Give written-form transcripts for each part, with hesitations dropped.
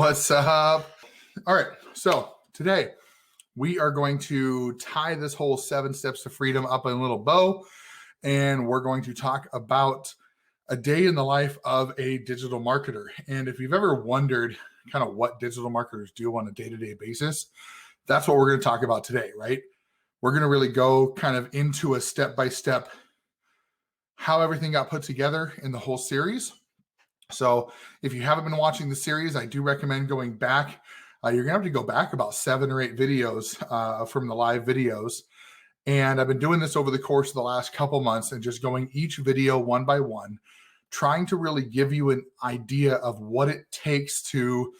What's up? All right, so today we are going to tie this whole 7 steps to freedom up in a little bow, and we're going to talk about a day in the life of a digital marketer. And if you've ever wondered kind of what digital marketers do on a day-to-day basis, that's what we're going to talk about today, right? We're going to really go kind of into a step-by-step how everything got put together in the whole series. So if you haven't been watching the series, I do recommend going back. You're going to have to go back about 7 or 8 videos from the live videos. And I've been doing this over the course of the last couple months and just going each video one by one, trying to really give you an idea of what it takes to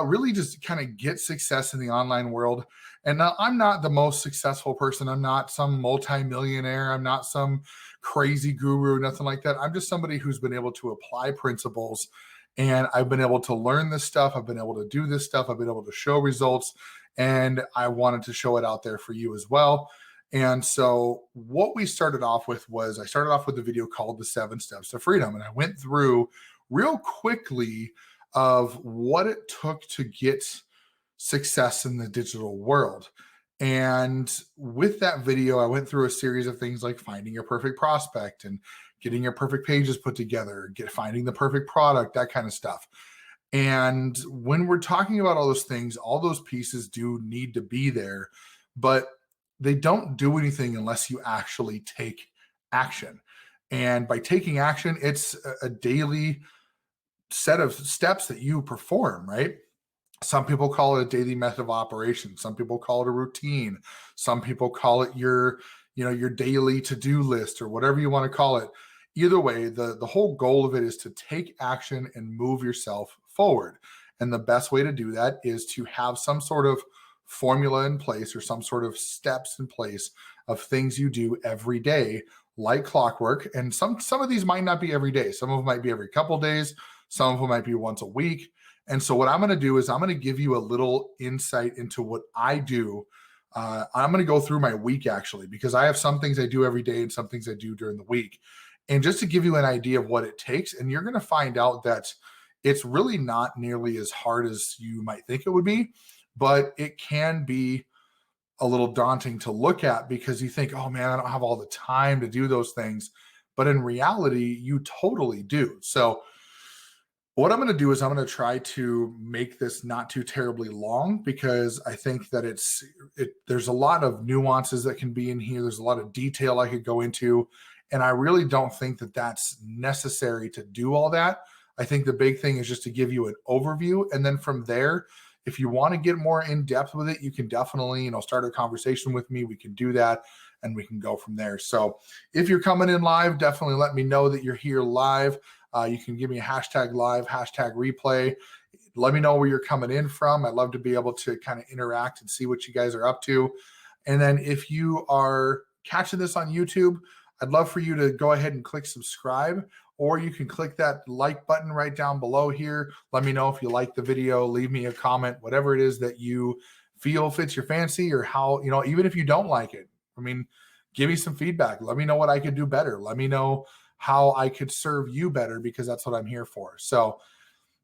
really just kind of get success in the online world. And now I'm not the most successful person. I'm not some multimillionaire. I'm not some crazy guru, nothing like that. I'm just somebody who's been able to apply principles, and I've been able to learn this stuff. I've been able to do this stuff. I've been able to show results, and I wanted to show it out there for you as well. And so what we started off with was I started off with a video called The 7 Steps to Freedom. And I went through real quickly of what it took to get success in the digital world. And with that video, I went through a series of things like finding your perfect prospect and getting your perfect pages put together, finding the perfect product, that kind of stuff. And when we're talking about all those things, all those pieces do need to be there, but they don't do anything unless you actually take action. And by taking action, it's a daily set of steps that you perform, right? Some people call it a daily method of operation. Some people call it a routine. Some people call it your daily to-do list or whatever you want to call it. Either way, the whole goal of it is to take action and move yourself forward. And the best way to do that is to have some sort of formula in place or some sort of steps in place of things you do every day, like clockwork. And some of these might not be every day. Some of them might be every couple days. Some of them might be once a week. And so what I'm going to do is I'm going to give you a little insight into what I do. I'm going to go through my week actually, because I have some things I do every day and some things I do during the week. And just to give you an idea of what it takes, and you're going to find out that it's really not nearly as hard as you might think it would be, but it can be a little daunting to look at because you think, oh man, I don't have all the time to do those things. But in reality, you totally do. So what I'm going to do is I'm going to try to make this not too terribly long because I think that there's a lot of nuances that can be in here. There's a lot of detail I could go into, and I really don't think that that's necessary to do all that. I think the big thing is just to give you an overview, and then from there, if you want to get more in depth with it, you can definitely, start a conversation with me. We can do that and we can go from there. So if you're coming in live, definitely let me know that you're here live. You can give me a hashtag live, hashtag replay. Let me know where you're coming in from. I'd love to be able to kind of interact and see what you guys are up to. And then if you are catching this on YouTube, I'd love for you to go ahead and click subscribe, or you can click that like button right down below here. Let me know if you like the video, leave me a comment, whatever it is that you feel fits your fancy, or how, even if you don't like it, give me some feedback. Let me know what I could do better. Let me know how I could serve you better, because that's what I'm here for. So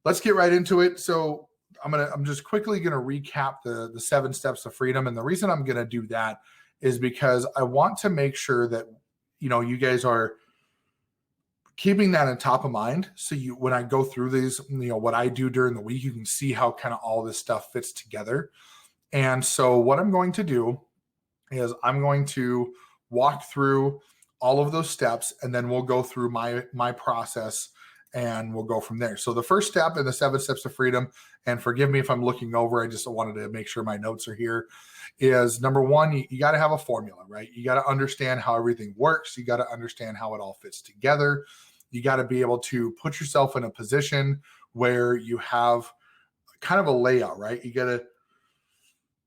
let's get right into it. So I'm just quickly going to recap the 7 steps to freedom. And the reason I'm going to do that is because I want to make sure that, you guys are keeping that on top of mind. So when I go through these, what I do during the week, you can see how kind of all this stuff fits together. And so what I'm going to do is I'm going to walk through all of those steps, and then we'll go through my process and we'll go from there. So the first step in the 7 steps to freedom, and forgive me if I'm looking over, I just wanted to make sure my notes are here, is number 1, you got to have a formula, right? You got to understand how everything works. You got to understand how it all fits together. You got to be able to put yourself in a position where you have kind of a layout, right? You got to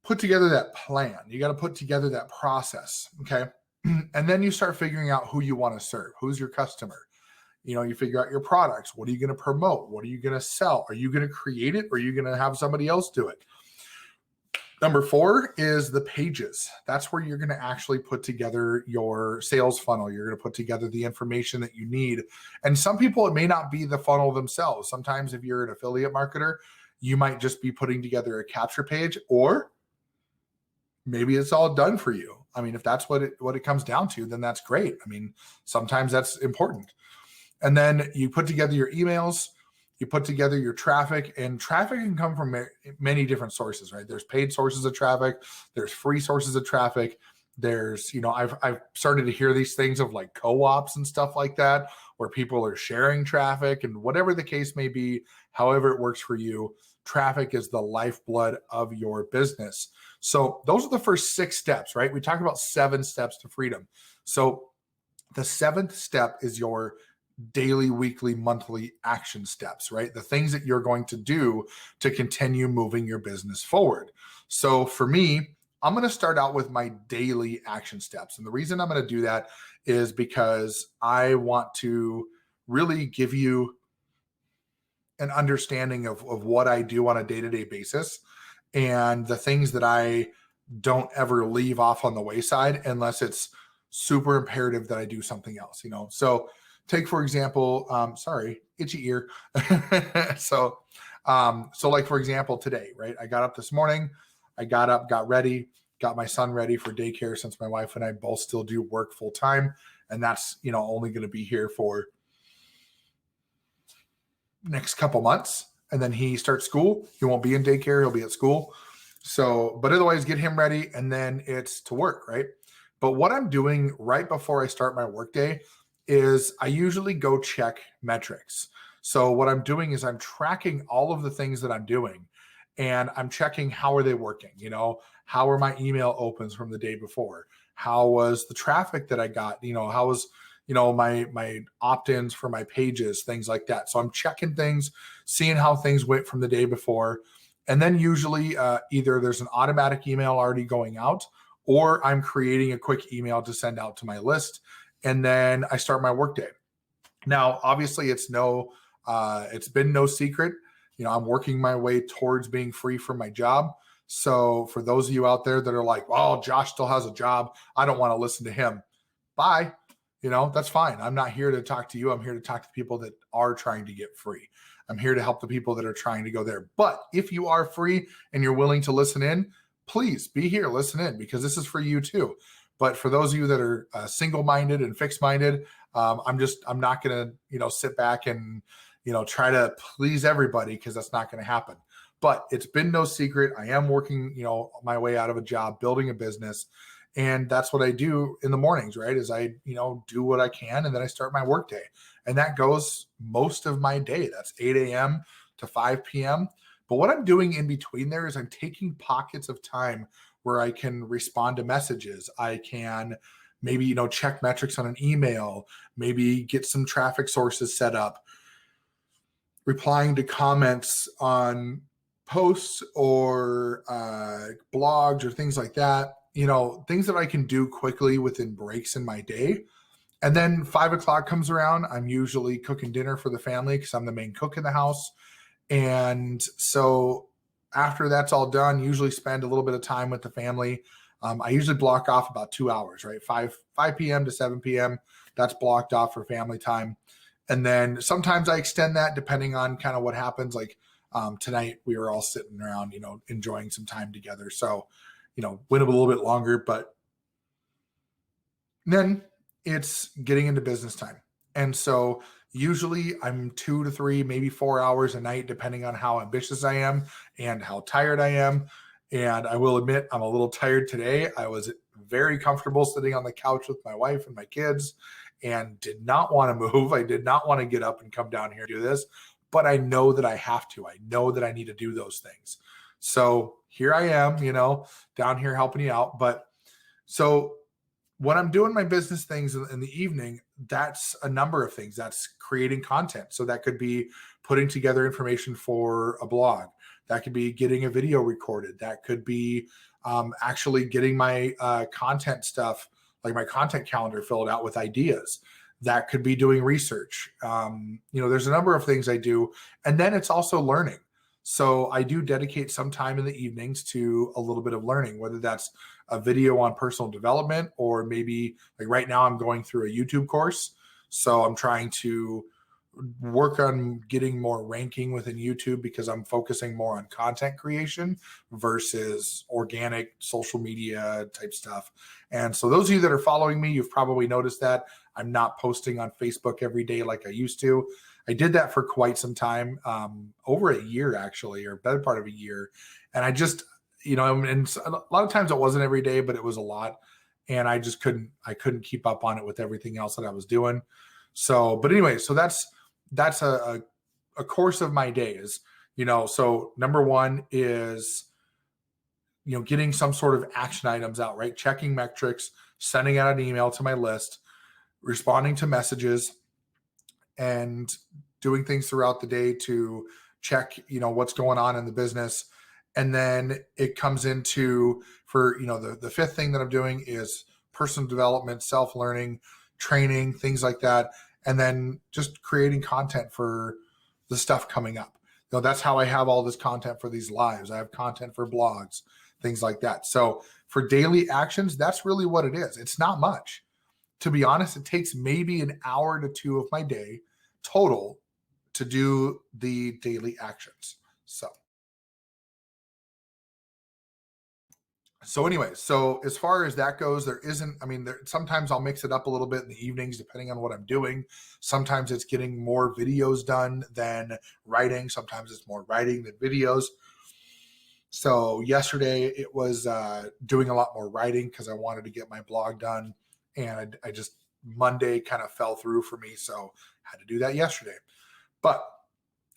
put together that plan. You got to put together that process, okay? And then you start figuring out who you want to serve. Who's your customer? You figure out your products. What are you going to promote? What are you going to sell? Are you going to create it, or are you going to have somebody else do it? Number 4 is the pages. That's where you're going to actually put together your sales funnel. You're going to put together the information that you need. And some people, it may not be the funnel themselves. Sometimes if you're an affiliate marketer, You might just be putting together a capture page, or maybe it's all done for you. I mean, if that's what it comes down to, then that's great. I mean, sometimes that's important. And then you put together your emails, you put together your traffic, and traffic can come from many different sources, right? There's paid sources of traffic, there's free sources of traffic. There's, I've started to hear these things of like co-ops and stuff like that, where people are sharing traffic, and whatever the case may be, however it works for you, traffic is the lifeblood of your business. So those are the first 6 steps, right? We talk about 7 steps to freedom. So the 7th step is your daily, weekly, monthly action steps, right? The things that you're going to do to continue moving your business forward. So for me, I'm going to start out with my daily action steps. And the reason I'm going to do that is because I want to really give you an understanding of what I do on a day-to-day basis, and the things that I don't ever leave off on the wayside unless it's super imperative that I do something else, So take, for example, sorry, itchy ear. So like, for example, today, right? I got up this morning, got ready, got my son ready for daycare, since my wife and I both still do work full time. And that's, only going to be here for next couple months. And then he starts school. He won't be in daycare. He'll be at school. So, but otherwise get him ready, and then it's to work, right? But what I'm doing right before I start my workday is I usually go check metrics. So what I'm doing is I'm tracking all of the things that I'm doing, and I'm checking how are they working? How are my email opens from the day before? How was the traffic that I got? How was my opt-ins for my pages, things like that. So I'm checking things, seeing how things went from the day before. And then usually either there's an automatic email already going out, or I'm creating a quick email to send out to my list. And then I start my workday. Now, obviously it's been no secret. I'm working my way towards being free from my job. So for those of you out there that are like, well, Josh still has a job, I don't want to listen to him. Bye. That's fine. I'm not here to talk to you. I'm here to talk to people that are trying to get free. I'm here to help the people that are trying to go there. But if you are free and you're willing to listen in, please be here, listen in, because this is for you too. But for those of you that are single-minded and fixed-minded, I'm not going to, sit back and, try to please everybody, because that's not going to happen. But it's been no secret. I am working, my way out of a job, building a business. And that's what I do in the mornings, right? Is I, do what I can, and then I start my workday. And that goes most of my day. That's 8 a.m. to 5 p.m. But what I'm doing in between there is I'm taking pockets of time where I can respond to messages. I can maybe, check metrics on an email, maybe get some traffic sources set up, replying to comments on posts or blogs or things like that. Things that I can do quickly within breaks in my day. And then 5 o'clock comes around. I'm usually cooking dinner for the family because I'm the main cook in the house. And so after that's all done, usually spend a little bit of time with the family. I usually block off about 2 hours, right? 5 p.m. to 7 p.m. That's blocked off for family time. And then sometimes I extend that depending on kind of what happens. Like tonight we were all sitting around, enjoying some time together. So went a little bit longer, but then it's getting into business time. And so usually I'm 2 to 3, maybe 4 hours a night, depending on how ambitious I am and how tired I am. And I will admit, I'm a little tired today. I was very comfortable sitting on the couch with my wife and my kids and did not want to move. I did not want to get up and come down here and do this, but I know that I have to. I know that I need to do those things. So here I am, down here helping you out. But so when I'm doing my business things in the evening, that's a number of things. That's creating content. So that could be putting together information for a blog. That could be getting a video recorded. That could be actually getting my content stuff, like my content calendar filled out with ideas. That could be doing research. There's a number of things I do. And then it's also learning. So I do dedicate some time in the evenings to a little bit of learning, whether that's a video on personal development, or maybe like right now I'm going through a YouTube course. So I'm trying to work on getting more ranking within YouTube because I'm focusing more on content creation versus organic social media type stuff. And so those of you that are following me, you've probably noticed that I'm not posting on Facebook every day like I used to. I did that for quite some time, over a year actually, or better part of a year. And I just, and a lot of times it wasn't every day, but it was a lot. And I just couldn't keep up on it with everything else that I was doing. So, but anyway, so that's a course of my days, so number one is, getting some sort of action items out, right? Checking metrics, sending out an email to my list, responding to messages, and doing things throughout the day to check, what's going on in the business. And then it comes into for, the fifth thing that I'm doing is personal development, self-learning, training, things like that. And then just creating content for the stuff coming up. That's how I have all this content for these lives. I have content for blogs, things like that. So for daily actions, that's really what it is. It's not much. To be honest, it takes maybe an hour to 2 of my day total to do the daily actions. So anyway, so as far as that goes, sometimes I'll mix it up a little bit in the evenings, depending on what I'm doing. Sometimes it's getting more videos done than writing. Sometimes it's more writing than videos. So yesterday it was doing a lot more writing because I wanted to get my blog done. And I just, Monday kind of fell through for me. So I had to do that yesterday. But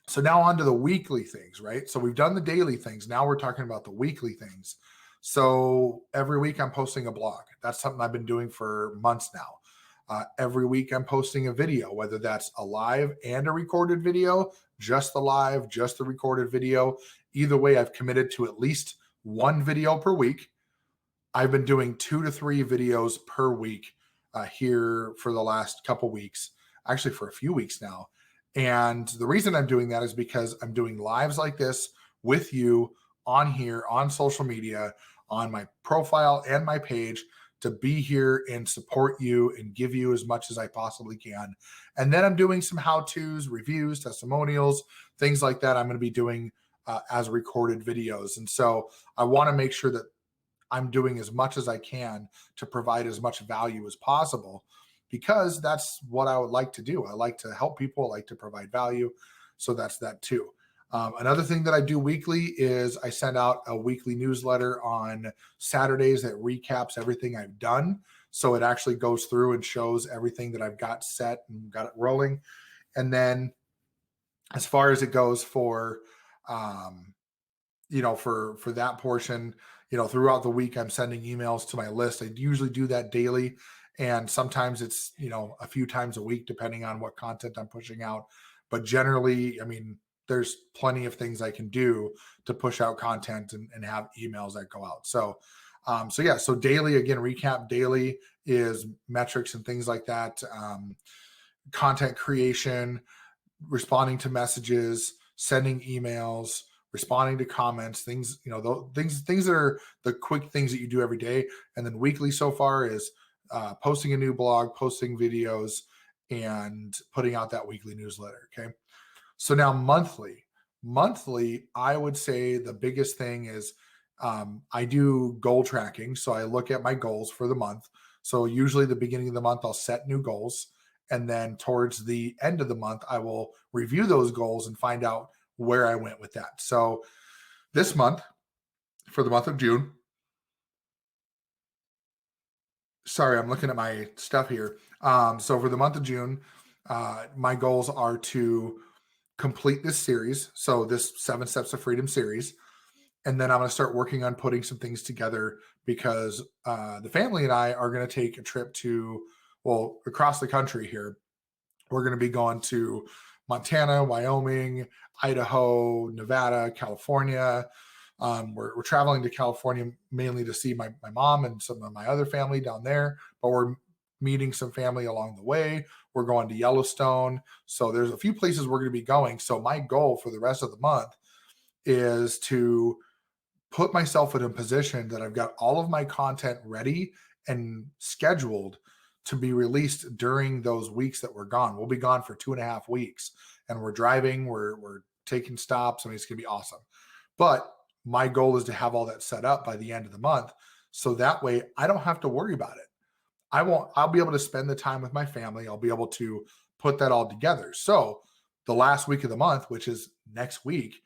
so now on to the weekly things, right? So we've done the daily things. Now we're talking about the weekly things. So every week I'm posting a blog. That's something I've been doing for months now. Every week I'm posting a video, whether that's a live and a recorded video, just the live, just the recorded video. Either way, I've committed to at least one video per week. I've been doing 2 to 3 videos per week here for the last couple weeks, actually for a few weeks now. And the reason I'm doing that is because I'm doing lives like this with you on here, on social media, on my profile and my page, to be here and support you and give you as much as I possibly can. And then I'm doing some how-tos, reviews, testimonials, things like that I'm going to be doing as recorded videos. And so I want to make sure that I'm doing as much as I can to provide as much value as possible, because that's what I would like to do. I like to help people. I like to provide value. So that's that too. Another thing that I do weekly is I send out a weekly newsletter on Saturdays that recaps everything I've done. So it actually goes through and shows everything that I've got set and got it rolling. And then as far as it goes for, for that portion, throughout the week, I'm sending emails to my list. I usually do that daily. And sometimes it's, a few times a week, depending on what content I'm pushing out. But generally, there's plenty of things I can do to push out content and have emails that go out. So daily, again, recap daily is metrics and things like that. Content creation, responding to messages, sending emails, responding to comments, things, things that are the quick things that you do every day. And then weekly so far is posting a new blog, posting videos, and putting out that weekly newsletter. Okay. So now monthly, I would say the biggest thing is I do goal tracking. So I look at my goals for the month. So usually the beginning of the month, I'll set new goals. And then towards the end of the month, I will review those goals and find out where I went with that. So this month, for the month of June, sorry, I'm looking at my stuff here. So for the month of June, my goals are to complete this series. So this 7 Steps to Freedom series. And then I'm going to start working on putting some things together because the family and I are going to take a trip across the country here. We're going to be going to Montana, Wyoming, Idaho, Nevada, California. We're traveling to California mainly to see my mom and some of my other family down there, but we're meeting some family along the way. We're going to Yellowstone. So there's a few places we're going to be going. So my goal for the rest of the month is to put myself in a position that I've got all of my content ready and scheduled to be released during those weeks that we're gone. We'll be gone for 2.5 weeks, and we're driving, we're taking stops. I mean, it's going to be awesome. But my goal is to have all that set up by the end of the month. So that way I don't have to worry about it. I'll be able to spend the time with my family. I'll be able to put that all together. So the last week of the month, which is next week,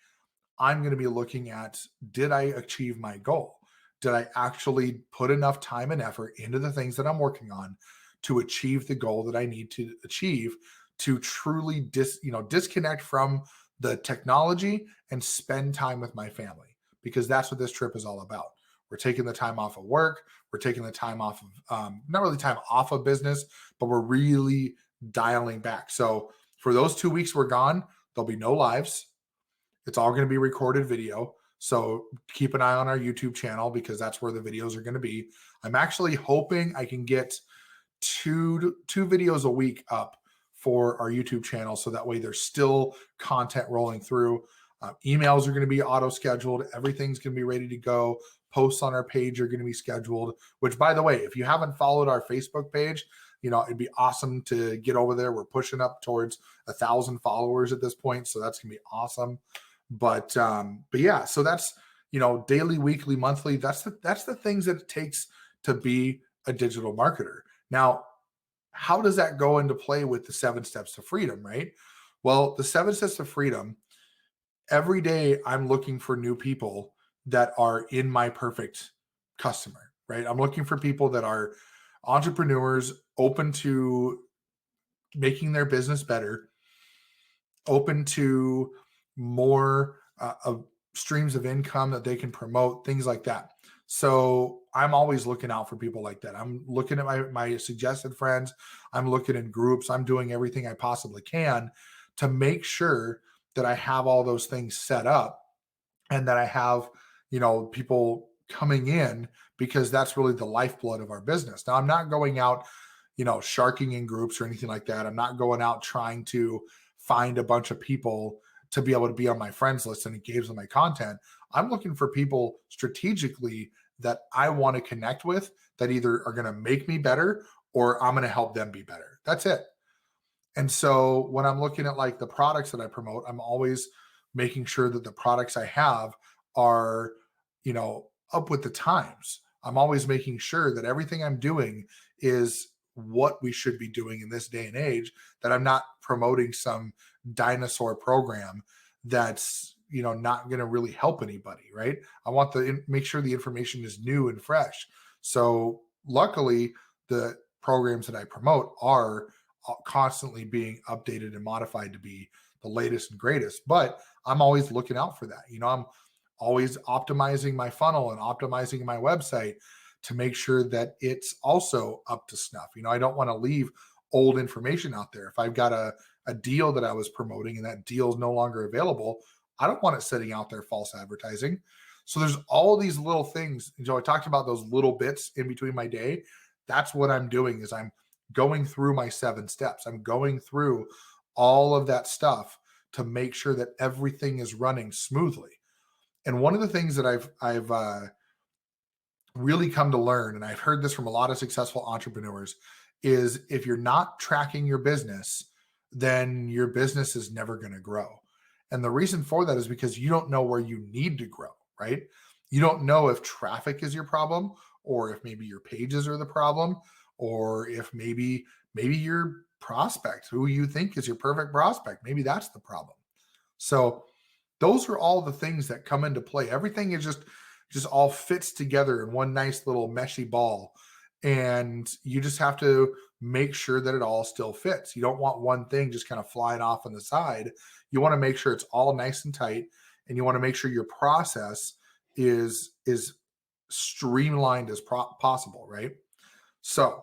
I'm going to be looking at, did I achieve my goal? Did I actually put enough time and effort into the things that I'm working on to achieve the goal that I need to achieve, to truly disconnect from the technology and spend time with my family? Because that's what this trip is all about. We're taking the time off of work. We're taking the time off of, not really time off of business, but we're really dialing back. So for those 2 weeks we're gone, there'll be no lives. It's all going to be recorded video. So keep an eye on our YouTube channel, because that's where the videos are going to be. I'm actually hoping I can get two videos a week up for our YouTube channel, so that way there's still content rolling through. Emails are going to be auto-scheduled. Everything's going to be ready to go. Posts on our page are going to be scheduled, which, by the way, if you haven't followed our Facebook page, it'd be awesome to get over there. We're pushing up towards 1,000 followers at this point, so that's going to be awesome. But yeah, so that's, daily, weekly, monthly. That's the things that it takes to be a digital marketer. Now, how does that go into play with the 7 steps to freedom, right? Well, the 7 steps to freedom, every day I'm looking for new people that are in my perfect customer, right? I'm looking for people that are entrepreneurs, open to making their business better, open to more of streams of income that they can promote, things like that. So I'm always looking out for people like that. I'm looking at my suggested friends. I'm looking in groups. I'm doing everything I possibly can to make sure that I have all those things set up, and that I have, people coming in, because that's really the lifeblood of our business. Now, I'm not going out, sharking in groups or anything like that. I'm not going out trying to find a bunch of people to be able to be on my friends list and engage with my content. I'm looking for people strategically that I want to connect with, that either are going to make me better or I'm going to help them be better. That's it. And so when I'm looking at like the products that I promote, I'm always making sure that the products I have are, up with the times. I'm always making sure that everything I'm doing is what we should be doing in this day and age, that I'm not promoting some dinosaur program that's, not going to really help anybody, right? I want to make sure the information is new and fresh. So luckily, the programs that I promote are constantly being updated and modified to be the latest and greatest, but I'm always looking out for that. I'm always optimizing my funnel and optimizing my website to make sure that it's also up to snuff. I don't want to leave old information out there. If I've got a deal that I was promoting and that deal is no longer available, I don't want it sitting out there false advertising. So there's all these little things. I talked about those little bits in between my day. That's what I'm doing, is I'm going through my 7 steps. I'm going through all of that stuff to make sure that everything is running smoothly. And one of the things that I've really come to learn, and I've heard this from a lot of successful entrepreneurs, is if you're not tracking your business, then your business is never going to grow. And the reason for that is because you don't know where you need to grow, right? You don't know if traffic is your problem, or if maybe your pages are the problem, or if maybe your prospect, who you think is your perfect prospect, maybe that's the problem. So those are all the things that come into play. Everything is just all fits together in one nice little meshy ball. And you just have to make sure that it all still fits. You don't want one thing just kind of flying off on the side. You want to make sure it's all nice and tight, and you want to make sure your process is streamlined as possible, right? So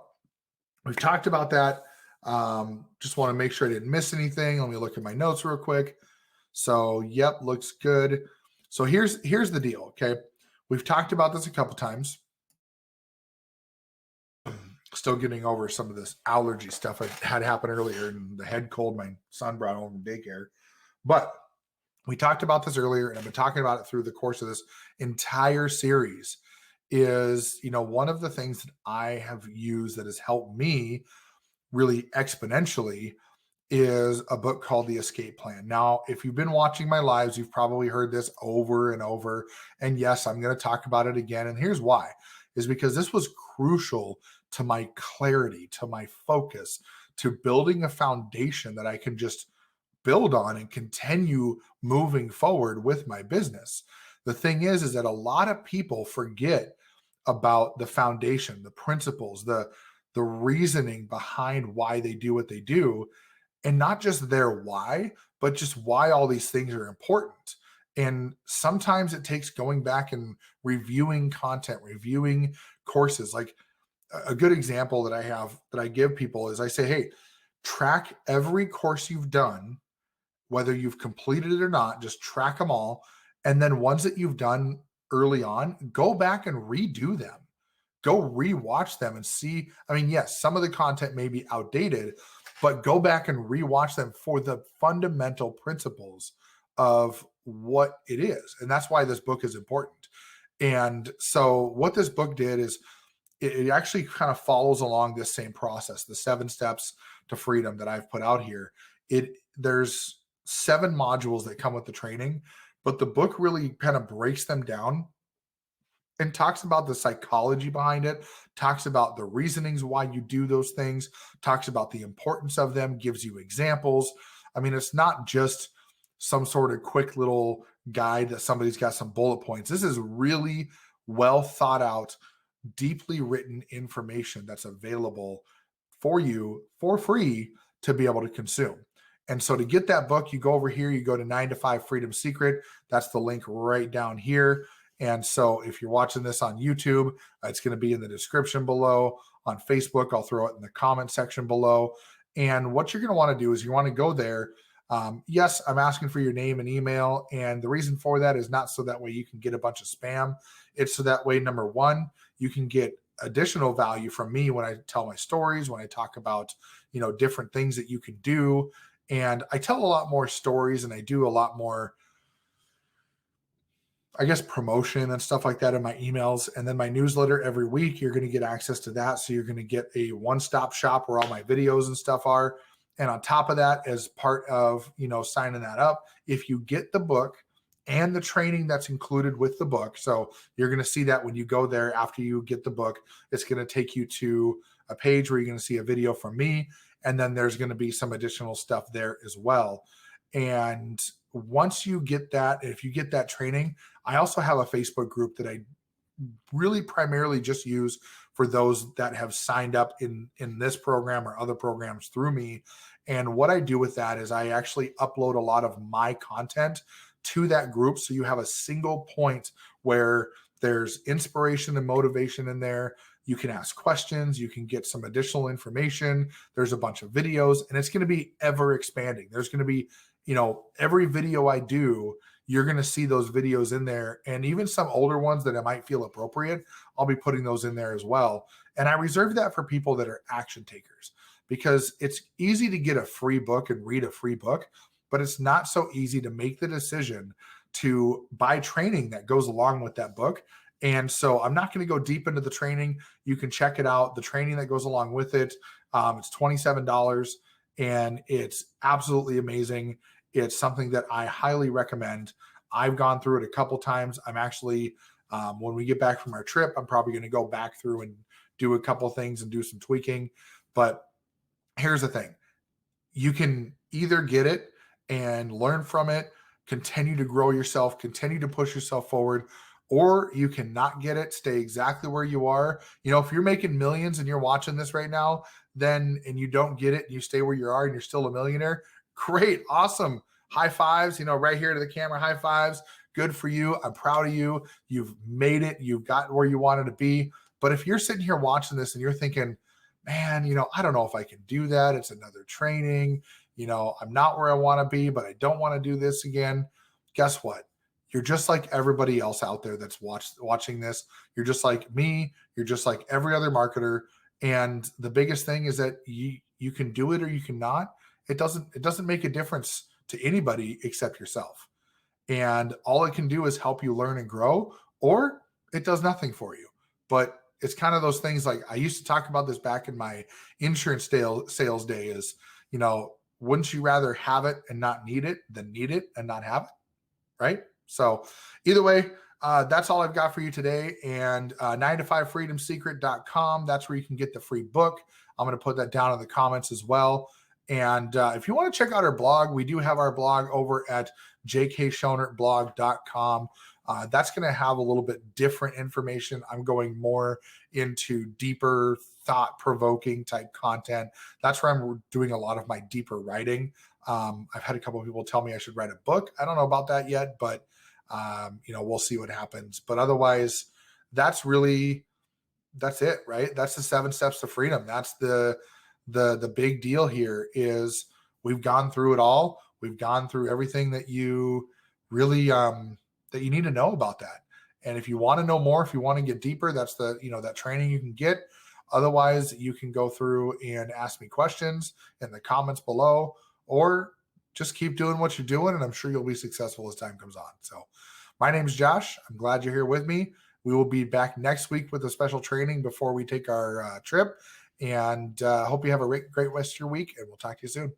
we've talked about that. Just want to make sure I didn't miss anything. Let me look at my notes real quick. So, yep, looks good. So here's the deal, okay? We've talked about this a couple times. Still getting over some of this allergy stuff I had happen earlier, and the head cold my son brought home from daycare. But we talked about this earlier, and I've been talking about it through the course of this entire series, is, one of the things that I have used that has helped me really exponentially is a book called The Escape Plan. Now, if you've been watching my lives, you've probably heard this over and over. And yes, I'm going to talk about it again. And here's why, is because this was crucial to my clarity, to my focus, to building a foundation that I can just build on and continue moving forward with my business. The thing is that a lot of people forget about the foundation, the principles, the reasoning behind why they do what they do, and not just their why, but just why all these things are important. And sometimes it takes going back and reviewing content, reviewing courses. Like a good example that I have that I give people is I say, hey, track every course you've done, whether you've completed it or not, just track them all. And then ones that you've done early on, go back and redo them. Go rewatch them and see. I mean, yes, some of the content may be outdated, but go back and rewatch them for the fundamental principles of what it is. And that's why this book is important. And so what this book did is it actually kind of follows along this same process, the 7 steps to freedom that I've put out here. There's 7 modules that come with the training, but the book really kind of breaks them down and talks about the psychology behind it, talks about the reasonings why you do those things, talks about the importance of them, gives you examples. I mean, it's not just some sort of quick little guide that somebody's got some bullet points. This is really well thought out, deeply written information that's available for you for free to be able to consume. And so to get that book, you go over here, you go to 9 to 5 Freedom Secret. That's the link right down here. And so if you're watching this on YouTube, it's going to be in the description below. On Facebook, I'll throw it in the comment section below. And what you're going to want to do is you want to go there. Yes, I'm asking for your name and email. And the reason for that is not so that way you can get a bunch of spam. It's so that way, number one, you can get additional value from me when I tell my stories, when I talk about, different things that you can do. And I tell a lot more stories and I do a lot more, I guess, promotion and stuff like that in my emails. And then my newsletter every week, you're going to get access to that. So you're going to get a one-stop shop where all my videos and stuff are. And on top of that, as part of, signing that up, if you get the book and the training that's included with the book, so you're going to see that when you go there after you get the book, it's going to take you to a page where you're going to see a video from me. And then there's going to be some additional stuff there as well. And once you get that, if you get that training, I also have a Facebook group that I really primarily just use for those that have signed up in this program or other programs through me. And what I do with that is I actually upload a lot of my content to that group. So you have a single point where there's inspiration and motivation in there. You can ask questions. You can get some additional information. There's a bunch of videos, and it's going to be ever expanding. There's going to be, every video I do, you're going to see those videos in there. And even some older ones that I might feel appropriate, I'll be putting those in there as well. And I reserve that for people that are action takers, because it's easy to get a free book and read a free book, but it's not so easy to make the decision to buy training that goes along with that book. And so I'm not going to go deep into the training. You can check it out. The training that goes along with it, it's $27, and it's absolutely amazing. It's something that I highly recommend. I've gone through it a couple times. I'm actually, when we get back from our trip, I'm probably going to go back through and do a couple things and do some tweaking. But here's the thing. You can either get it and learn from it, continue to grow yourself, continue to push yourself forward, or you cannot get it, stay exactly where you are. If you're making millions and you're watching this right now, and you don't get it, and you stay where you are and you're still a millionaire, great, awesome. High fives, right here to the camera, high fives. Good for you. I'm proud of you. You've made it. You've gotten where you wanted to be. But if you're sitting here watching this and you're thinking, man, I don't know if I can do that. It's another training. I'm not where I want to be, but I don't want to do this again. Guess what? You're just like everybody else out there that's watching this. You're just like me. You're just like every other marketer. And the biggest thing is that you can do it or you cannot. It doesn't make a difference to anybody except yourself. And all it can do is help you learn and grow, or it does nothing for you. but it's kind of those things like I used to talk about this back in my insurance sales days. Wouldn't you rather have it and not need it than need it and not have it? Right? So either way, that's all I've got for you today. And 9to5freedomsecret.com, that's where you can get the free book. I'm going to put that down in the comments as well. And if you want to check out our blog, we do have our blog over at jkschonertblog.com. That's going to have a little bit different information. I'm going more into deeper, thought-provoking type content. That's where I'm doing a lot of my deeper writing. I've had a couple of people tell me I should write a book. I don't know about that yet, but we'll see what happens. But otherwise, that's it, right? That's the 7 steps to freedom. That's the big deal here is we've gone through it all. We've gone through everything that you really that you need to know about that. And if you want to know more, if you want to get deeper, that's that training you can get. Otherwise, you can go through and ask me questions in the comments below, or just keep doing what you're doing, and I'm sure you'll be successful as time comes on. So my name is Josh. I'm glad you're here with me. We will be back next week with a special training before we take our trip. And hope you have a great rest of your week, and we'll talk to you soon.